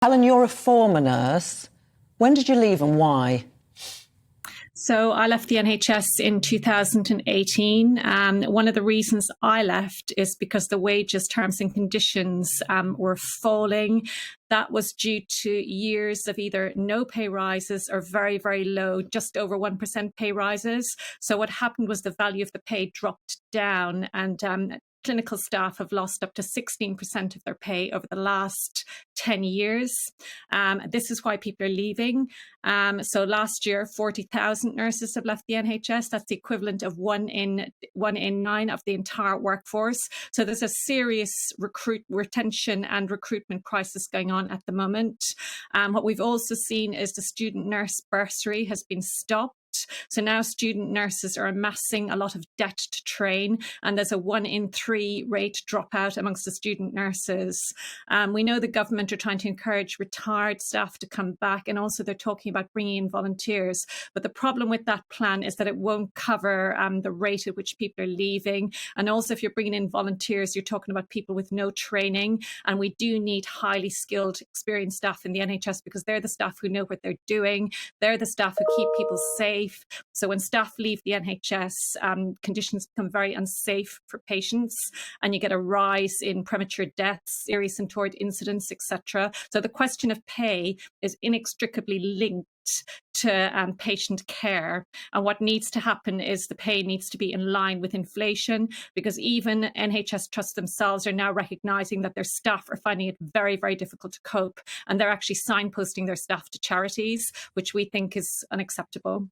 Helen, you're a former nurse. When did you leave and why? So I left the NHS in 2018. One of the reasons I left is because the wages, terms and conditions were falling. That was due to years of either no pay rises or very, very low, just over 1% pay rises. So what happened was the value of the pay dropped down, and clinical staff have lost up to 16% of their pay over the last 10 years. This is why people are leaving. So last year, 40,000 nurses have left the NHS. That's the equivalent of one in 9 of the entire workforce. So there's a serious retention and recruitment crisis going on at the moment. What we've also seen is the student nurse bursary has been stopped. So now student nurses are amassing a lot of debt to train, and there's a 1 in 3 rate dropout amongst the student nurses. We know the government are trying to encourage retired staff to come back, and also they're talking about bringing in volunteers. But the problem with that plan is that it won't cover the rate at which people are leaving. And also, if you're bringing in volunteers, you're talking about people with no training. And we do need highly skilled, experienced staff in the NHS, because they're the staff who know what they're doing. They're the staff who keep people safe. So when staff leave the NHS, conditions become very unsafe for patients, and you get a rise in premature deaths, serious untoward incidents, etc. So the question of pay is inextricably linked to patient care. And what needs to happen is the pay needs to be in line with inflation, because even NHS trusts themselves are now recognising that their staff are finding it very, very difficult to cope. And they're actually signposting their staff to charities, which we think is unacceptable.